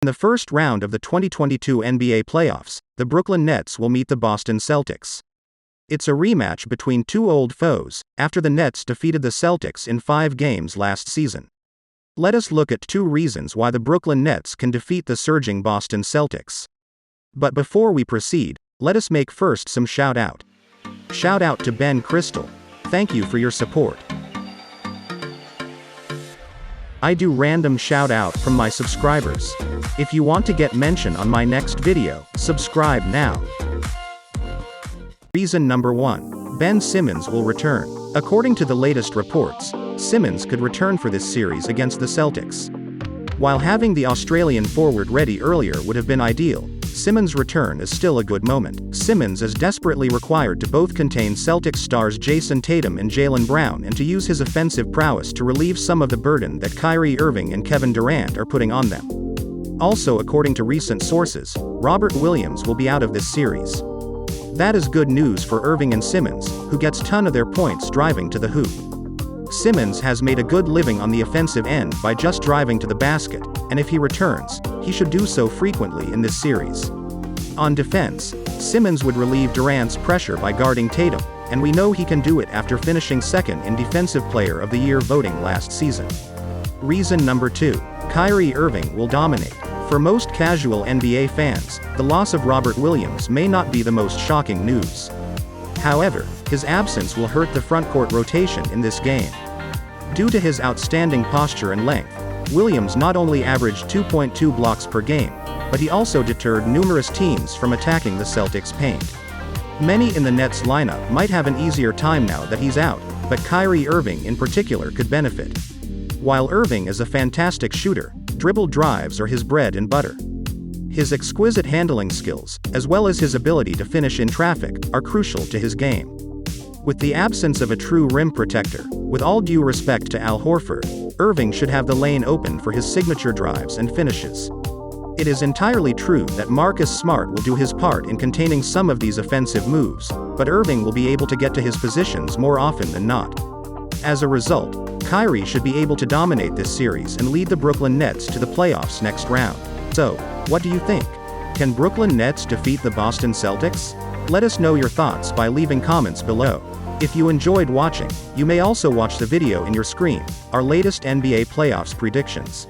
In the first round of the 2022 NBA playoffs, the Brooklyn Nets will meet the Boston Celtics. It's a rematch between two old foes, after the Nets defeated the Celtics in 5 games last season. Let us look at 2 reasons why the Brooklyn Nets can defeat the surging Boston Celtics. But before we proceed, let us make first some shout out. Shout out to Ben Crystal. Thank you for your support. I do random shout out from my subscribers. If you want to get mentioned on my next video, subscribe now. Reason number 1. Ben Simmons will return. According to the latest reports, Simmons could return for this series against the Celtics. While having the Australian forward ready earlier would have been ideal, Simmons' return is still a good moment. Simmons is desperately required to both contain Celtics stars Jason Tatum and Jaylen Brown and to use his offensive prowess to relieve some of the burden that Kyrie Irving and Kevin Durant are putting on them. Also, according to recent sources, Robert Williams will be out of this series. That is good news for Irving and Simmons, who gets ton of their points driving to the hoop. Simmons has made a good living on the offensive end by just driving to the basket, and if he returns, he should do so frequently in this series. On defense, Simmons would relieve Durant's pressure by guarding Tatum, and we know he can do it after finishing second in Defensive Player of the Year voting last season. Reason number 2. Kyrie Irving will dominate. For most casual NBA fans, the loss of Robert Williams may not be the most shocking news. However, his absence will hurt the frontcourt rotation in this game. Due to his outstanding posture and length, Williams not only averaged 2.2 blocks per game, but he also deterred numerous teams from attacking the Celtics' paint. Many in the Nets lineup might have an easier time now that he's out, but Kyrie Irving in particular could benefit. While Irving is a fantastic shooter, dribble drives are his bread and butter. His exquisite handling skills, as well as his ability to finish in traffic, are crucial to his game. With the absence of a true rim protector, with all due respect to Al Horford, Irving should have the lane open for his signature drives and finishes. It is entirely true that Marcus Smart will do his part in containing some of these offensive moves, but Irving will be able to get to his positions more often than not. As a result, Kyrie should be able to dominate this series and lead the Brooklyn Nets to the playoffs next round. So, what do you think? Can Brooklyn Nets defeat the Boston Celtics? Let us know your thoughts by leaving comments below. If you enjoyed watching, you may also watch the video in your screen, our latest NBA playoffs predictions.